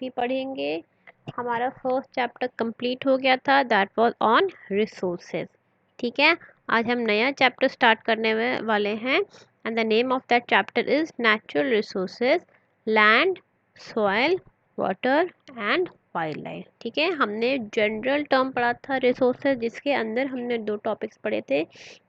भी पढ़ेंगे। हमारा फर्स्ट चैप्टर कंप्लीट हो गया था, दैट वाज ऑन रिसोर्सेज। ठीक है, आज हम नया चैप्टर स्टार्ट करने वाले हैं and the name of that chapter is natural resources, land, soil, water and wild life. ठीक है, हमने जनरल टर्म पढ़ा था रिसोर्सेज, जिसके अंदर हमने दो टॉपिक्स पढ़े थे,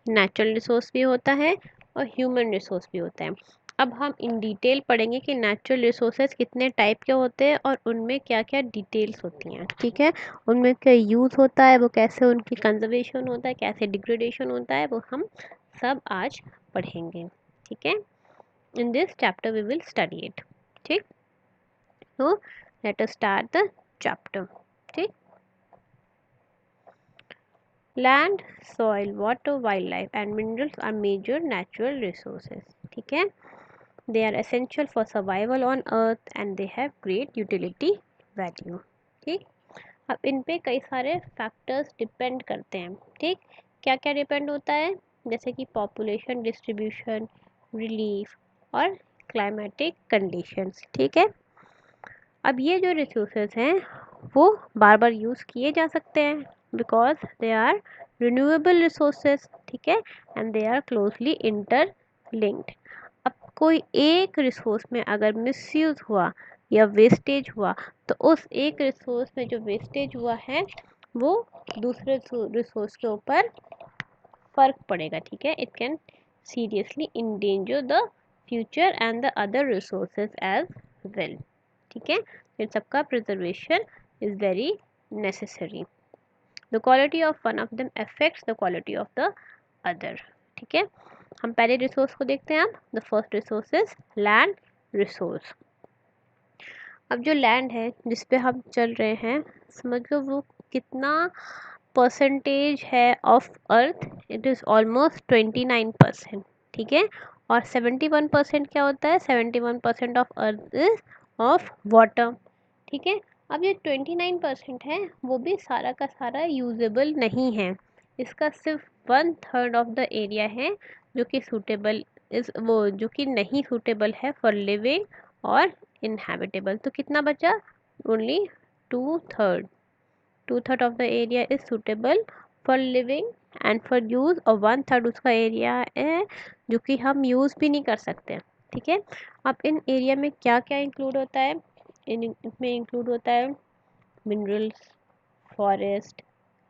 नेचुरल रिसोर्स भी होता है और ह्यूमन रिसोर्स भी होता है। अब हम इन डिटेल पढ़ेंगे कि नेचुरल रिसोर्सेज कितने टाइप के होते हैं और उनमें क्या क्या डिटेल्स होती हैं। ठीक है, उनमें क्या यूज़ होता है, वो कैसे उनकी कंजर्वेशन होता है, कैसे डिग्रेडेशन होता है, वो हम सब आज पढ़ेंगे। ठीक है, in this chapter we will study it. ठीक, तो let us start the chapter. ठीक, land, soil, water, wildlife and minerals are major natural resources. ठीक है, they are essential for survival on earth and they have great utility value। ठीक, अब इन पे कई सारे फैक्टर्स डिपेंड करते हैं। ठीक, क्या क्या डिपेंड होता है, जैसे कि पॉपुलेशन डिस्ट्रीब्यूशन, रिलीफ और क्लाइमेटिक कंडीशंस। ठीक है, अब ये जो रिसोर्सेज हैं वो बार बार यूज़ किए जा सकते हैं because they are renewable resources. ठीक है, and they are closely interlinked. अब कोई एक रिसोर्स में अगर मिसयूज़ हुआ या वेस्टेज हुआ तो उस एक रिसोर्स में जो वेस्टेज हुआ है वो दूसरे रिसोर्स के ऊपर फ़र्क पड़ेगा। ठीक है, it can seriously endanger the future and the other resources as well. ठीक है, इन सबका preservation is very necessary. The quality of one of them affects the quality of the other. ठीक है, हम पहले रिसोर्स को देखते हैं। अब the first resource is land resource. अब जो लैंड है जिस पे हम चल रहे हैं, समझ लो वो कितना परसेंटेज है of earth, it is almost 29%। ठीक है, और 71% क्या होता है, 71% of earth is of water. ठीक है, अब ये 29% है वो भी सारा का सारा यूजेबल नहीं है, इसका सिर्फ 1/3 ऑफ द एरिया है जो कि सूटेबल इस वो जो कि नहीं सूटेबल है फॉर लिविंग और इनहेबिटेबल। तो कितना बचा, only 2/3। 2/3 of the area is suitable for living and for use, और 1/3 उसका एरिया है जो कि हम यूज़ भी नहीं कर सकते। ठीक है, अब इन एरिया में क्या क्या इंक्लूड होता है, इसमें इंक्लूड होता है मिनरल्स, फॉरेस्ट,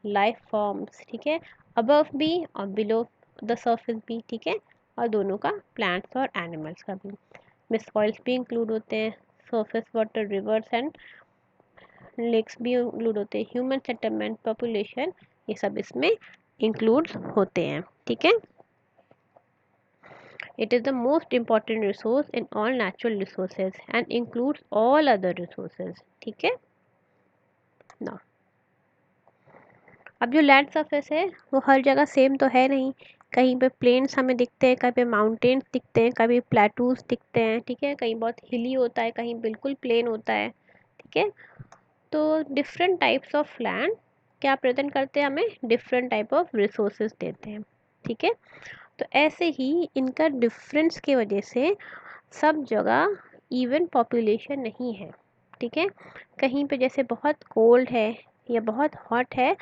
लाइफ फॉर्म्स। ठीक है, अबव भी और बिलो द सरफेस भी। ठीक है, और दोनों का, प्लांट्स और एनिमल्स का भी। में सॉइल्स भी इंक्लूड होते हैं, surface water, rivers and lakes भी इंक्लूड होते हैं, ह्यूमन सेटलमेंट, पॉपुलेशन, ये सब इसमें इंक्लूड होते हैं। ठीक है, it is the most important resource in all natural resources and includes all other resources। ठीक है, ना अब जो लैंड सरफेस है वो हर जगह सेम तो है नहीं, कहीं पे प्लेन्स हमें दिखते हैं, कहीं पे माउंटेन्स दिखते हैं, कभी प्लेटूज दिखते हैं। ठीक है, कहीं बहुत हिली होता है, कहीं बिल्कुल प्लेन होता है। ठीक है, तो डिफरेंट टाइप्स ऑफ लैंड क्या प्रेजेंट करते हैं, हमें डिफरेंट टाइप ऑफ रिसोर्सेज देते हैं। ठीक है, तो ऐसे ही इनका डिफरेंस की वजह से सब जगह इवन पॉपुलेशन नहीं है। ठीक है, कहीं पे जैसे बहुत कोल्ड है या बहुत हॉट है,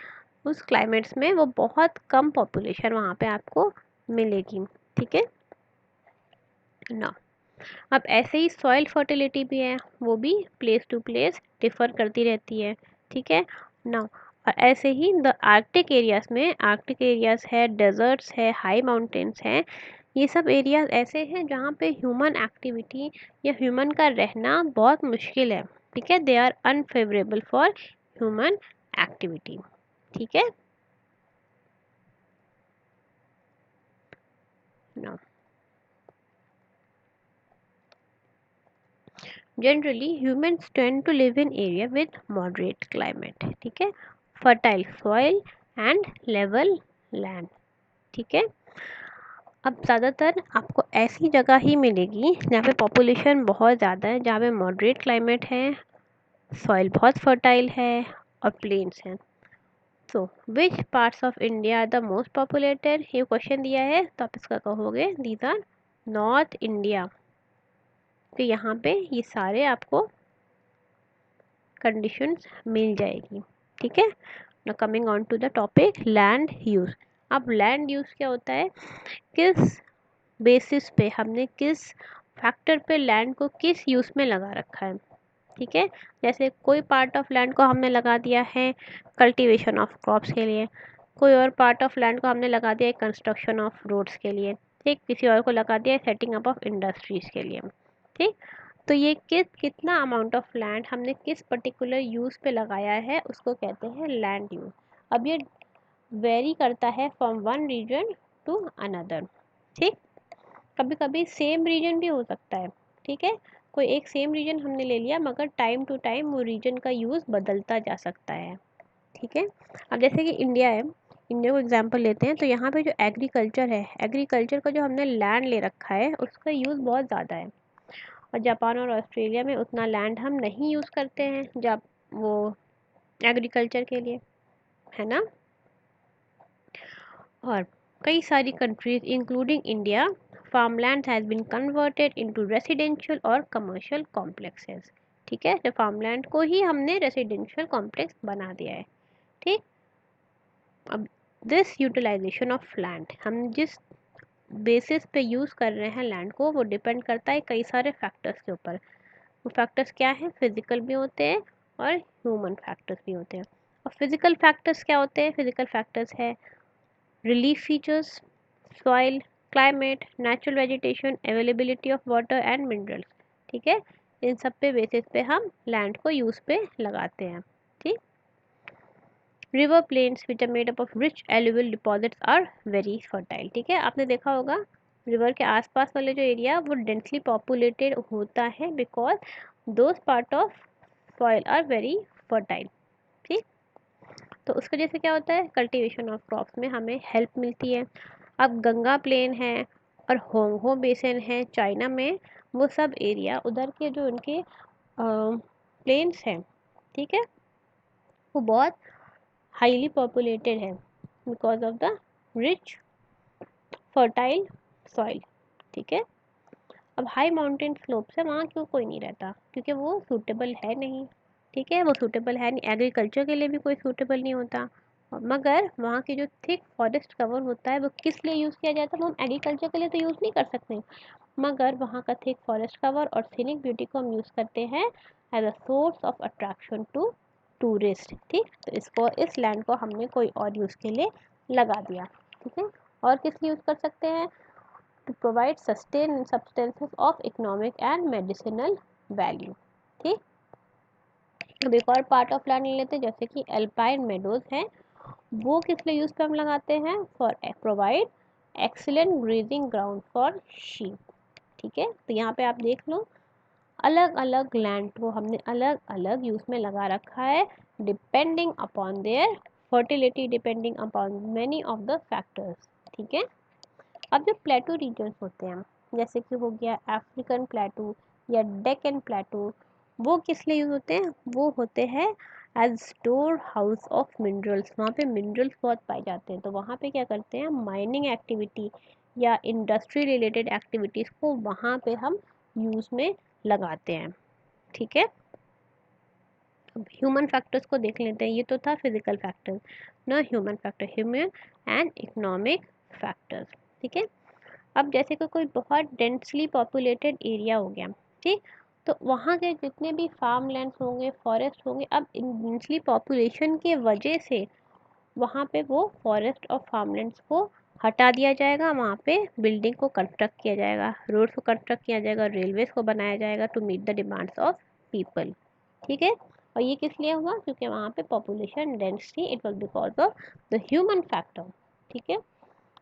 उस क्लाइमेट्स में वो बहुत कम पॉपुलेशन वहाँ पे आपको मिलेगी। ठीक है ना, अब ऐसे ही सॉइल फर्टिलिटी भी है, वो भी प्लेस टू प्लेस डिफ़र करती रहती है। ठीक है ना, और ऐसे ही द आर्कटिक एरियाज़ में, आर्कटिक एरियाज़ है, डेजर्ट्स है, हाई माउंटेन्स हैं, ये सब एरियाज ऐसे हैं जहाँ पे ह्यूमन एक्टिविटी या ह्यूमन का रहना बहुत मुश्किल है। ठीक है, they are unfavourable for human activity. ठीक है ना, generally humans tend to live in area with moderate climate। ठीक है, fertile soil and level land। ठीक है, अब ज़्यादातर आपको ऐसी जगह ही मिलेगी जहाँ पे पॉपुलेशन बहुत ज़्यादा है, जहाँ पे मॉडरेट क्लाइमेट है, सॉइल बहुत फर्टाइल है और प्लेन्स हैं। So which parts of India are the most populated, ये क्वेश्चन दिया है तो आप इसका कहोगे दीज आर नॉर्थ इंडिया। तो यहाँ पे ये सारे आपको कंडीशंस मिल जाएगी। ठीक है, now coming on to the topic land use. अब लैंड यूज़ क्या होता है, किस बेसिस पे हमने किस फैक्टर पे लैंड को किस यूज़ में लगा रखा है। ठीक है, जैसे कोई पार्ट ऑफ लैंड को हमने लगा दिया है कल्टीवेशन ऑफ क्रॉप्स के लिए, कोई और पार्ट ऑफ लैंड को हमने लगा दिया है कंस्ट्रक्शन ऑफ रोड्स के लिए, ठीक, किसी और को लगा दिया है सेटिंग अप ऑफ इंडस्ट्रीज़ के लिए। ठीक, तो ये कितना अमाउंट ऑफ लैंड हमने किस पर्टिकुलर यूज़ पे लगाया है उसको कहते हैं लैंड यूज़। अब ये वेरी करता है from one region to another. ठीक, कभी कभी सेम रीजन भी हो सकता है। ठीक है, कोई एक सेम रीजन हमने ले लिया मगर टाइम टू टाइम वो रीजन का यूज़ बदलता जा सकता है। ठीक है, अब जैसे कि इंडिया है, इंडिया को एग्जांपल लेते हैं, तो यहाँ पे जो एग्रीकल्चर है, एग्रीकल्चर का जो हमने लैंड ले रखा है उसका यूज़ बहुत ज़्यादा है। और जापान और ऑस्ट्रेलिया में उतना लैंड हम नहीं यूज़ करते हैं जब वो एग्रीकल्चर के लिए, है ना। और कई सारी countries including India, farmland has been converted into residential और कमर्शियल कॉम्प्लेक्सेस। ठीक है, तो फार्मलैंड को ही हमने रेसिडेंशियल कॉम्प्लेक्स बना दिया है। ठीक, अब दिस यूटिलाइजेशन ऑफ लैंड, हम जिस बेसिस पे यूज़ कर रहे हैं लैंड को, वो डिपेंड करता है कई सारे फैक्टर्स के ऊपर। वो फैक्टर्स क्या हैं, फिजिकल भी होते हैं और ह्यूमन फैक्टर्स भी होते हैं। और फिजिकल फैक्टर्स क्या होते हैं, फिजिकल फैक्टर्स है relief features, soil, climate, natural vegetation, availability of water and minerals। ठीक है, इन सब पे बेसिस पे हम लैंड को यूज़ पे लगाते हैं। ठीक, river plains which are made up of rich alluvial deposits are very fertile. ठीक है, आपने देखा होगा रिवर के आसपास वाले जो एरिया वो डेंसली पॉपुलेटेड होता है because those part of soil are very fertile. ठीक, तो उसकी वजह से क्या होता है, कल्टीवेशन ऑफ क्रॉप्स में हमें हेल्प मिलती है। अब गंगा प्लेन है और होंगहो बेसिन है चाइना में, वो सब एरिया उधर के जो उनके प्लेन्स हैं, ठीक है, वो बहुत हाईली पॉपुलेटेड है because of the rich fertile soil. ठीक है, अब हाई माउंटेन स्लोप से वहाँ क्यों कोई नहीं रहता, क्योंकि वो सूटेबल है नहीं। ठीक है, वो सूटेबल है नहीं, एग्रीकल्चर के लिए भी कोई सूटेबल नहीं होता। और मगर वहाँ की जो थिक फॉरेस्ट कवर होता है वो किस लिए यूज़ किया जाता है, वो हम एग्रीकल्चर के लिए तो यूज़ नहीं कर सकते, मगर वहाँ का थिक फॉरेस्ट कवर और सीनिक ब्यूटी को हम यूज़ करते हैं as a source of attraction to tourist. ठीक, तो इसको इस लैंड को हमने कोई और यूज़ के लिए लगा दिया। ठीक है, और किस लिए यूज़ कर सकते हैं, to provide sustained substances of economic and medicinal value। ठीक, अब एक और पार्ट ऑफ लैंड ले लेते हैं, जैसे कि एल्पाइन मेडोज हैं, वो किस लिए यूज़ पे हम लगाते हैं, for provide excellent grazing ground for sheep. ठीक है, तो यहाँ पे आप देख लो अलग अलग लैंड को हमने अलग अलग यूज़ में लगा रखा है depending upon their fertility, depending upon many of the factors. ठीक है, अब जो प्लेटू रीजन्स होते हैं, जैसे कि हो गया अफ्रीकन प्लेटू या डेक्कन प्लेटू, वो किस लिए यूज़ होते हैं, वो होते हैं as store house of minerals. वहाँ पे मिनरल्स बहुत पाए जाते हैं, तो वहाँ पे क्या करते हैं, माइनिंग एक्टिविटी या इंडस्ट्री रिलेटेड एक्टिविटीज़ को वहाँ पे हम यूज़ में लगाते हैं। ठीक है, अब ह्यूमन फैक्टर्स को देख लेते हैं, ये तो था फिजिकल फैक्टर, ना human factor, human and economic factors. ठीक है, अब जैसे कि कोई बहुत डेंसली पॉपुलेटेड एरिया हो गया, ठीक, तो वहाँ के जितने भी फार्म लैंड्स होंगे, फॉरेस्ट होंगे, अब इन डेंसली पॉपुलेशन के वजह से वहाँ पे वो फॉरेस्ट और फार्मलैंड्स को हटा दिया जाएगा, वहाँ पे बिल्डिंग को कंस्ट्रक्ट किया जाएगा, रोड्स को कंस्ट्रक्ट किया जाएगा, रेलवेज को बनाया जाएगा to meet the demands of people. ठीक है, और ये किस लिए हुआ, क्योंकि वहाँ पे population density, it was because of the human factor. ठीक है,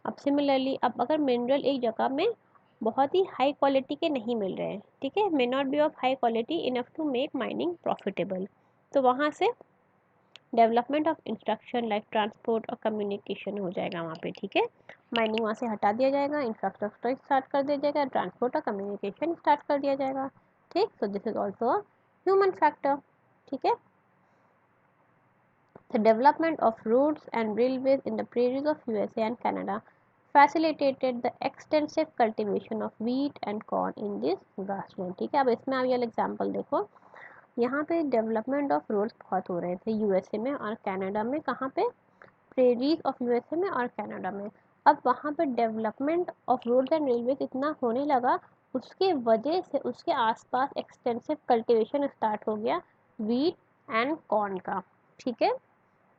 अब सिमिलरली अब अगर मिनरल एक जगह में बहुत ही हाई क्वालिटी के नहीं मिल रहे हैं, ठीक है, may not be of high quality enough to make mining profitable, तो वहाँ से development of instruction like transport और कम्युनिकेशन हो जाएगा वहाँ पे। ठीक है, माइनिंग वहाँ से हटा दिया जाएगा, इंफ्रास्ट्रक्चर स्टार्ट कर दिया जाएगा, ट्रांसपोर्ट और कम्युनिकेशन स्टार्ट कर दिया जाएगा। ठीक, so this is also a human factor. ठीक है, the development of roads and railways in the prairies of USA and Canada facilitated the extensive cultivation of wheat and corn in this grassland। ठीक है, अब इसमें आप ये example देखो, यहाँ पे डेवलपमेंट ऑफ रोड्स बहुत हो रहे थे यूएसए में और कनाडा में। कहाँ पे? प्रेरीज ऑफ यूएसए में और कनाडा में। अब वहाँ पे development of roads and railways इतना होने लगा, उसके वजह से उसके आसपास एक्सटेंसिव कल्टीवेशन स्टार्ट हो गया वीट एंड कॉर्न का, ठीक है,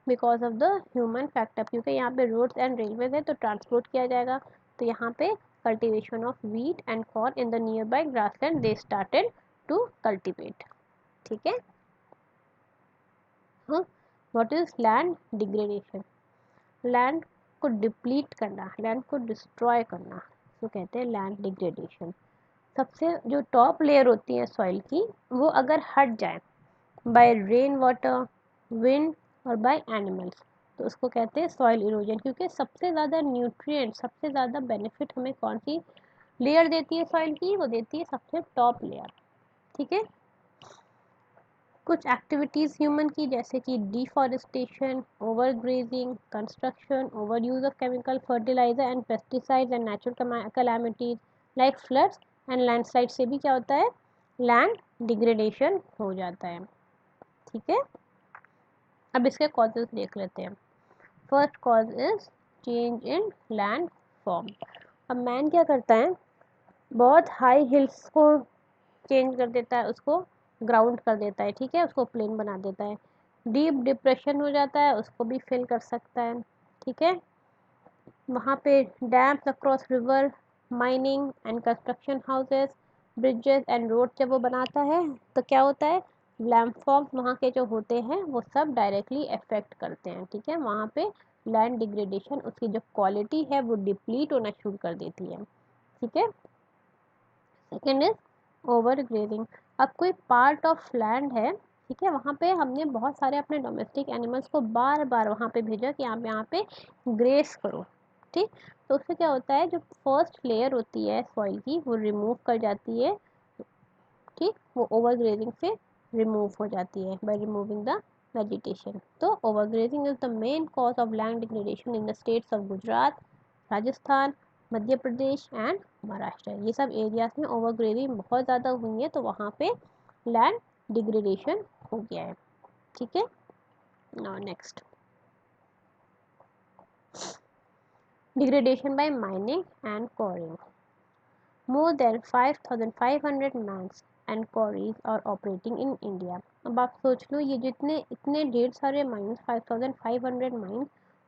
because of the human factor, क्योंकि यहाँ पे रोड्स एंड रेलवेज है तो ट्रांसपोर्ट किया जाएगा, तो यहाँ पे cultivation of wheat and corn in the nearby grassland they started to cultivate, ठीक है। What is land degradation? Land को डिप्लीट करना, लैंड को डिस्ट्रॉय करना, तो कहते हैं लैंड डिग्रेडेशन। सबसे जो टॉप लेयर होती है सॉइल की, वो अगर हट जाए बाय रेन वाटर, विंड और बाय एनिमल्स, तो उसको कहते हैं सॉइल इरोजन। क्योंकि सबसे ज़्यादा न्यूट्रिएंट, सबसे ज़्यादा बेनिफिट हमें कौन सी लेयर देती है सॉइल की? वो देती है सबसे टॉप लेयर, ठीक है। कुछ एक्टिविटीज़ ह्यूमन की, जैसे कि deforestation, overgrazing, construction, over use of chemical fertiliser and pesticides and natural calamities like floods and landslide से भी क्या होता है? लैंड डिग्रेडेशन हो जाता है, ठीक है। अब इसके कॉजेज देख लेते हैं। First cause is change in land form. अब मैन क्या करता है? बहुत हाई हिल्स को चेंज कर देता है, उसको ग्राउंड कर देता है, ठीक है, उसको प्लेन बना देता है। डीप डिप्रेशन हो जाता है, उसको भी फिल कर सकता है, ठीक है। वहाँ पे dams across river, mining and construction houses, bridges and road जब वो बनाता है तो क्या होता है? लैंडफॉर्म्स वहाँ के जो होते हैं वो सब डायरेक्टली अफेक्ट करते हैं, ठीक है। वहाँ पे लैंड डिग्रेडेशन, उसकी जो क्वालिटी है वो डिप्लीट होना शुरू कर देती है, ठीक है। Second is over grazing. अब कोई पार्ट ऑफ लैंड है, ठीक है, वहाँ पे हमने बहुत सारे अपने डोमेस्टिक एनिमल्स को बार बार वहाँ पे भेजा कि आप यहाँ पे ग्रेस करो, ठीक। तो उससे क्या होता है? जो फर्स्ट लेयर होती है सॉइल की वो रिमूव कर जाती है, ठीक, वो ओवर ग्रेजिंग से रिमूव हो जाती है बाय रिमूविंग द वेजिटेशन। तो over grazing is the main cause of land degradation in the states of Gujarat, Rajasthan, Madhya Pradesh and Maharashtra. ये सब एरियाज में ओवर ग्रेजिंग बहुत ज़्यादा हुई है, तो वहाँ पे लैंड डिग्रेडेशन हो गया है, ठीक है। Now next, degradation by mining and quarrying. More than 5,500 mines and quarries are operating in India. अब आप सोच लो, ये जितने इतने ढेर सारे माइंस, 5,500 माइंस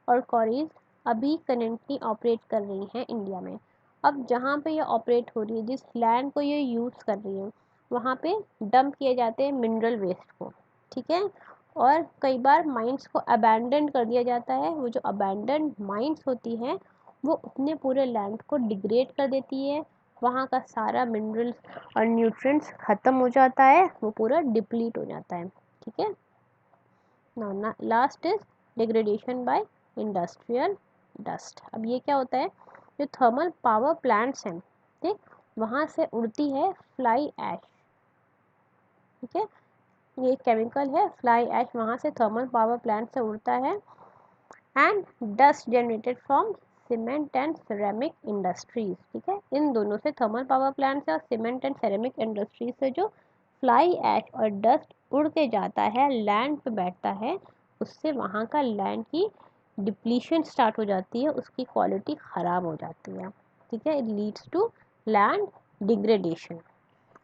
और क्वारीज अभी करेंटली ऑपरेट कर रही हैं इंडिया में। अब जहाँ पे ये ऑपरेट हो रही है, जिस लैंड को ये यूज़ कर रही है, वहाँ पे डंप किए जाते हैं मिनरल वेस्ट को, ठीक है। और कई बार माइंस को अबैंडन कर दिया जाता है। वो जो अबैंडन माइंस होती हैं वो अपने पूरे लैंड को डिग्रेड कर देती है, वहाँ का सारा मिनरल्स और न्यूट्रिएंट्स ख़त्म हो जाता है, वो पूरा डिप्लीट हो जाता है, ठीक है। ना last is degradation by industrial dust. अब ये क्या होता है? जो थर्मल पावर प्लांट्स हैं, ठीक, वहाँ से उड़ती है फ्लाई ऐश, ठीक है, ये केमिकल है फ्लाई ऐश, वहाँ से थर्मल पावर प्लांट से उड़ता है। And dust generated from cement and ceramic industries, ठीक है, इन दोनों से, थर्मल पावर प्लांट से और सीमेंट एंड सिरेमिक इंडस्ट्रीज से जो फ्लाई ऐश और डस्ट उड़ के जाता है, लैंड पे बैठता है, उससे वहाँ का लैंड की डिप्लीशन स्टार्ट हो जाती है, उसकी क्वालिटी ख़राब हो जाती है, ठीक है। It leads to land degradation.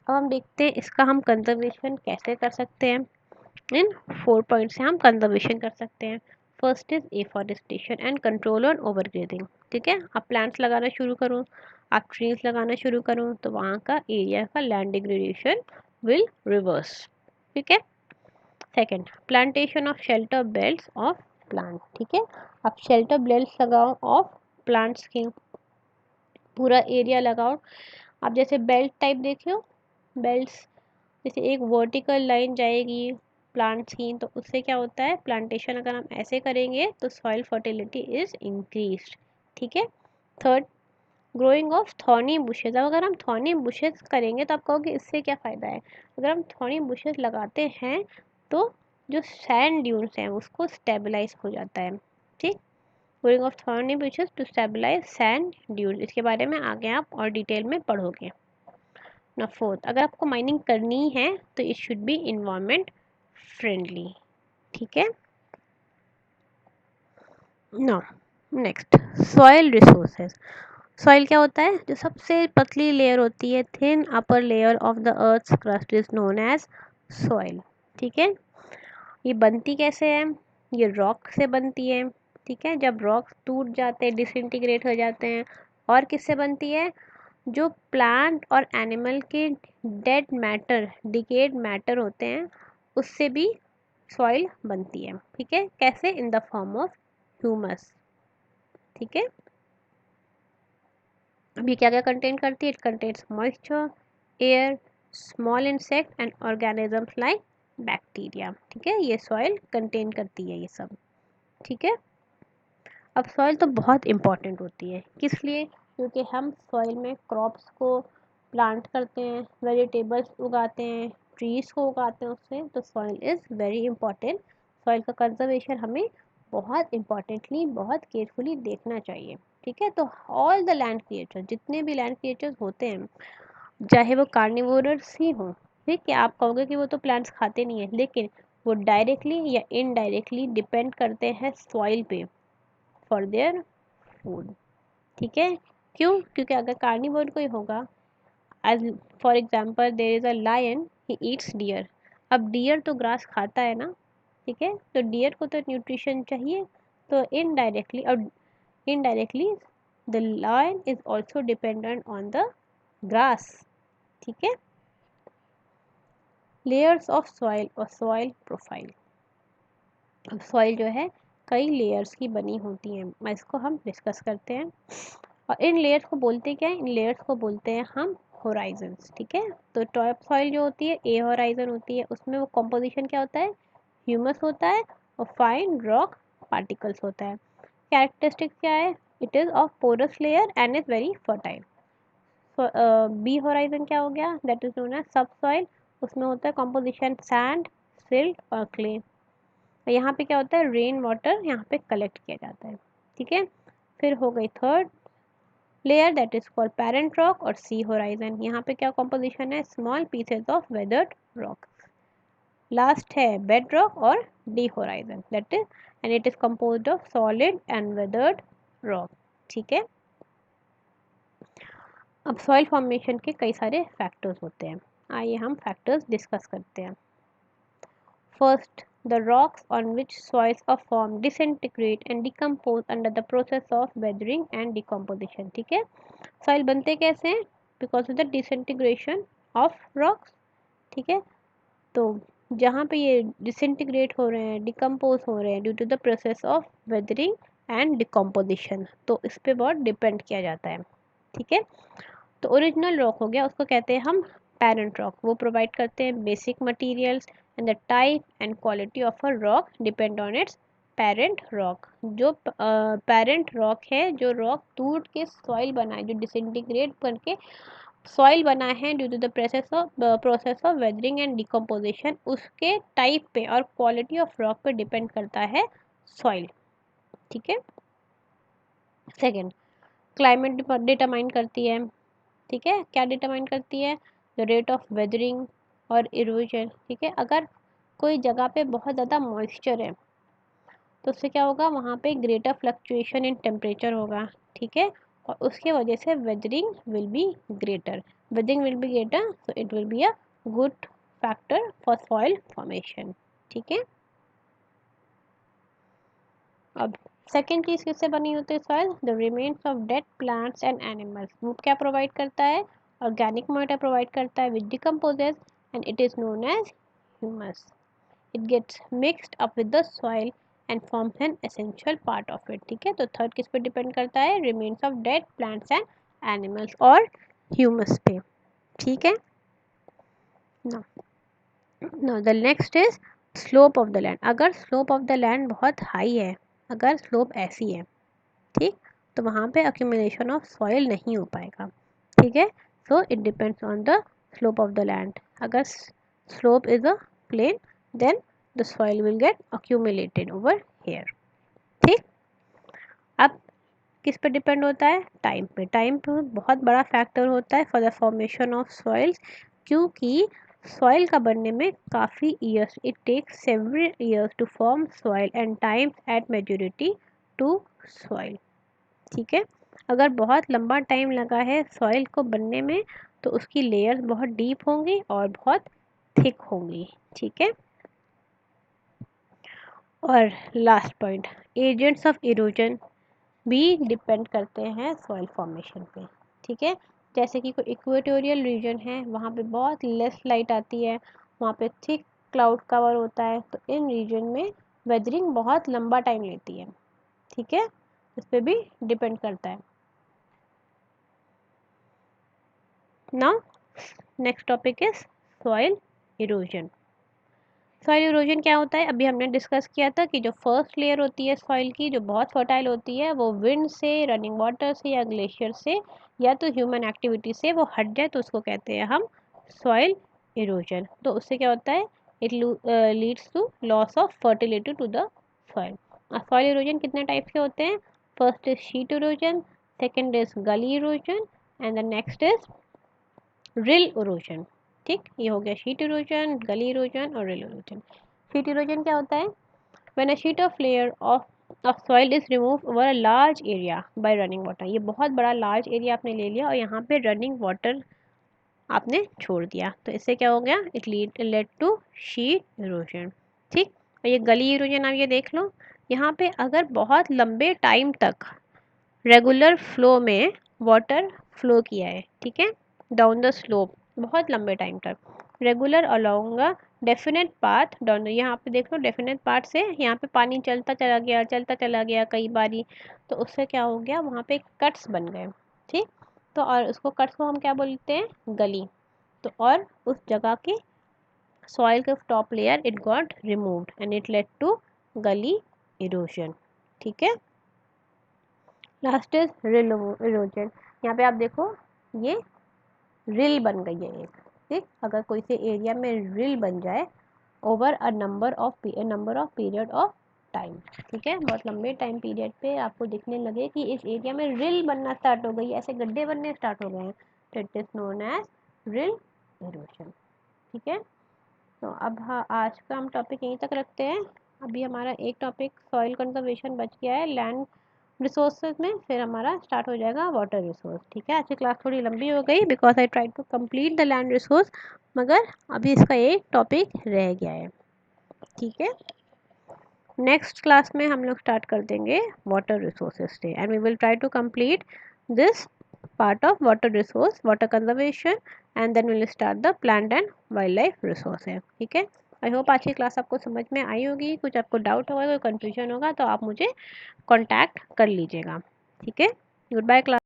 अब हम देखते हैं इसका हम कंजर्वेशन कैसे कर सकते हैं। इन 4 पॉइंट से हम कंजर्वेशन कर सकते हैं। First is afforestation and control on overgrazing, ठीक है। आप प्लांट्स लगाना शुरू करूँ, आप ट्रीज लगाना शुरू करूँ, तो वहाँ का एरिया का लैंड डिग्रेडेशन विल रिवर्स, ठीक है। Second, plantation of shelter belts of plant, ठीक है। आप शेल्टर बेल्ट्स लगाओ ऑफ प्लांट्स की, पूरा एरिया लगाओ। आप जैसे बेल्ट टाइप देखे हो, बेल्ट्स, जैसे एक वर्टिकल लाइन जाएगी प्लांट्स की, तो उससे क्या होता है? प्लांटेशन अगर हम ऐसे करेंगे तो सॉइल फर्टिलिटी इज इंक्रीज्ड, ठीक है। Third, growing of thorny bushes. अब अगर हम थॉर्नी बुशेज करेंगे तो आप कहोगे इससे क्या फ़ायदा है? अगर हम थॉर्नी बुशेज लगाते हैं तो जो सैंड ड्यून्स हैं उसको स्टेबलाइज हो जाता है, ठीक। Growing of thorny bushes to stabilise sand dunes, इसके बारे में आगे आप और डिटेल में पढ़ोगे। ना फोर्थ, अगर आपको माइनिंग करनी है तो it should be environment friendly, ठीक है ना। Next, soil resources. सॉइल क्या होता है, जो सबसे पतली लेयर होती है, thin upper layer of the earth crust is known as soil, ठीक है। ये बनती कैसे है, ये रॉक से बनती है, ठीक है। जब रॉक्स टूट जाते हैं, डिसइंटीग्रेट हो जाते हैं, और किससे बनती है, जो प्लांट और एनिमल के डेड मैटर, डिकेड मैटर होते हैं, उससे भी सॉइल बनती है, ठीक है। कैसे, in the form of humus, ठीक है। अब ये क्या क्या कंटेन करती है, it contains moisture, air, small insect and organisms like bacteria, ठीक है। ये सॉइल कंटेन करती है ये सब, ठीक है। अब सॉइल तो बहुत इम्पॉर्टेंट होती है, किस लिए, क्योंकि हम सॉइल में क्रॉप्स को प्लांट करते हैं, वेजिटेबल्स उगाते हैं, ट्रीज़ को उगाते हैं उससे, तो soil is very important. Soil का कंजर्वेशन हमें बहुत इम्पॉर्टेंटली, बहुत केयरफुली देखना चाहिए, ठीक है। तो ऑल द लैंड क्रिएचर, जितने भी लैंड क्रिएचर्स होते हैं, चाहे वो कार्निवोरस ही हों, ठीक है। आप कहोगे कि वो तो प्लांट्स खाते नहीं है, लेकिन वो डायरेक्टली या इनडायरेक्टली डिपेंड करते हैं सॉइल पे फॉर देयर फूड, ठीक है। क्यों, क्योंकि अगर कार्निवोर कोई होगा, as for example there is a lion, he eats deer. अब डियर तो ग्रास खाता है ना, ठीक है, तो डियर को तो न्यूट्रिशन चाहिए, तो इनडायरेक्टली, और indirectly the lion is also dependent on the grass, ठीक है। लेयर्स ऑफ सॉइल और सॉइल प्रोफाइल। अब सॉइल जो है कई लेयर्स की बनी होती हैं, मैं इसको हम डिस्कस करते हैं। और इन लेयर्स को बोलते क्या है, इन लेयर्स को बोलते हैं हम होराइजन्स, ठीक है। तो टॉप सॉइल जो होती है, ए होराइजन होती है, उसमें वो कॉम्पोजिशन क्या होता है, ह्यूमस होता है और फाइन रॉक पार्टिकल्स होता है। कैरेक्टरिस्टिक क्या है, it is of porous layer and is very fertile. B horizon क्या हो गया, that is known as subsoil, उसमें होता है कॉम्पोजिशन सैंड, सिल्ट और क्ले। यहाँ पे क्या होता है, रेन वाटर यहाँ पे कलेक्ट किया जाता है, ठीक है। फिर हो गई third layer, that is called parent rock और सी होराइजन। यहाँ पे क्या कॉम्पोजिशन है, small pieces of weathered rock. Last है बेड रॉक और D horizon, that is and it is composed of solid and weathered rock, ठीक है। अब सॉइल फॉर्मेशन के कई सारे फैक्टर्स होते हैं, आइए हम फैक्टर्स डिस्कस करते हैं। First, the rocks on which soils are formed disintegrate and decompose under the process of weathering and decomposition, ठीक है। सॉइल बनते कैसे हैं, because of the disintegration of rocks, ठीक है। तो जहाँ पे ये डिसइंटीग्रेट हो रहे हैं, डिकम्पोज हो रहे हैं due to the process of weathering and decomposition, तो इस पर बहुत डिपेंड किया जाता है, ठीक है। तो ओरिजिनल रॉक हो गया, उसको कहते हैं हम पेरेंट रॉक, वो प्रोवाइड करते हैं basic materials and the type and quality of a rock depend on it's parent rock. जो पेरेंट रॉक है, जो रॉक टूट के सॉइल बना है, जो डिसइंटीग्रेट करके सॉइल बना है due to the process of weathering and decomposition, उसके टाइप पे और क्वालिटी ऑफ रॉक पे डिपेंड करता है सॉइल, ठीक है। सेकेंड, क्लाइमेट डिटरमाइन करती है, ठीक है। क्या डिटरमाइन करती है, द रेट ऑफ वेदरिंग और इरोजन, ठीक है। अगर कोई जगह पे बहुत ज़्यादा मॉइस्चर है, तो उससे क्या होगा, वहाँ पे ग्रेटर फ्लक्चुएशन इन टेम्परेचर होगा, ठीक है। और उसके वजह से weathering will be greater, weathering will be greater, so it will be a good factor for soil formation, ठीक है। अब सेकेंड चीज़ किससे बनी होती है soil, the remains of dead plants and animals. वो क्या प्रोवाइड करता है, ऑर्गेनिक मैटर प्रोवाइड करता है, which decomposes and it is known as humus. It gets mixed up with the soil and forms an essential part of it, ठीक है। तो third किस पे डिपेंड करता है, remains of dead plants and animals और ह्यूमस पे, ठीक है ना। No the next is slope of the land. अगर स्लोप ऑफ द लैंड बहुत हाई है, अगर स्लोप ऐसी है, ठीक, तो वहाँ पे अक्यूमुलेशन ऑफ सॉइल नहीं हो पाएगा, ठीक है। So it depends on the slope of the land. अगर slope is a plain, then the soil will get accumulated over here, ठीक। अब किस पे डिपेंड होता है? टाइम पे। टाइम पे बहुत बड़ा फैक्टर होता है for the formation of soils, क्योंकि सॉइल का बनने में काफ़ी years, it takes several years to form soil and time at maturity to soil. ठीक है, अगर बहुत लंबा टाइम लगा है सॉइल को बनने में तो उसकी लेयर्स बहुत डीप होंगी और बहुत थिक होंगी। ठीक है, और last point, agents of erosion भी डिपेंड करते हैं सॉइल फॉर्मेशन पे। ठीक है, जैसे कि कोई इक्वेटोरियल रीजन है, वहाँ पे बहुत लेस लाइट आती है, वहाँ पे थिक क्लाउड कवर होता है, तो इन रीजन में वेदरिंग बहुत लंबा टाइम लेती है। ठीक है, इस पर भी डिपेंड करता है। Now next topic is soil erosion. Soil erosion क्या होता है? अभी हमने डिस्कस किया था कि जो फर्स्ट लेयर होती है सॉइल की, जो बहुत फर्टाइल होती है, वो विंड से, रनिंग वाटर से या ग्लेशियर से या तो ह्यूमन एक्टिविटी से वो हट जाए तो उसको कहते हैं हम सॉइल इरोजन। तो उससे क्या होता है? It leads to loss of fertility to the soil. Soil erosion कितने टाइप के होते हैं? First is sheet erosion, second is gully erosion and the next is rill erosion. ठीक, ये हो गया शीट इरोजन, गली इरोजन और रिल इरोजन। शीट इरोजन क्या होता है? When a sheet of layer of soil is remove over a large area bye running water. ये बहुत बड़ा लार्ज एरिया आपने ले लिया और यहाँ पे रनिंग वाटर आपने छोड़ दिया, तो इससे क्या हो गया? It led to sheet erosion. ठीक, और ये गली इरोजन आप ये देख लो, यहाँ पे अगर बहुत लंबे टाइम तक रेगुलर फ्लो में वाटर फ्लो किया है, ठीक है, डाउन द स्लोप बहुत लंबे टाइम तक, regular along a definite path down, यहाँ पे देख लो डेफिनेट पाथ से यहाँ पे पानी चलता चला गया कई बारी, तो उससे क्या हो गया? वहाँ पे कट्स बन गए। ठीक, तो और उसको कट्स को हम क्या बोलते हैं? गली। तो और उस जगह की सॉइल के top layer it got removed and it led to gully erosion. ठीक है, लास्ट इज रिल इरोजन। यहाँ पे आप देखो ये रिल बन गई है एक। ठीक, अगर कोई से एरिया में रिल बन जाए over a number of period of time, ठीक है, बहुत लंबे टाइम पीरियड पे आपको दिखने लगे कि इस एरिया में रिल बनना स्टार्ट हो गई, ऐसे गड्ढे बनने स्टार्ट हो गए हैं, तो it is known as rill erosion. ठीक है, तो अब हाँ, आज का हम टॉपिक यहीं तक रखते हैं। अभी हमारा एक टॉपिक सॉइल कंजर्वेशन बच गया है लैंड रिसोर्सेज में, फिर हमारा स्टार्ट हो जाएगा वाटर रिसोर्स। ठीक है, आज की क्लास थोड़ी लंबी हो गई because I try to complete the land resource, मगर अभी इसका एक टॉपिक रह गया है। ठीक है, नेक्स्ट क्लास में हम लोग स्टार्ट कर देंगे वाटर रिसोर्सेज से and we will try to complete this part of water resource, water conservation, and then we'll start the plant and wildlife resources. ठीक है, आई होप आज की क्लास आपको समझ में आई होगी। कुछ आपको डाउट होगा, कोई कंफ्यूजन होगा तो आप मुझे कांटेक्ट कर लीजिएगा। ठीक है, गुड बाय क्लास।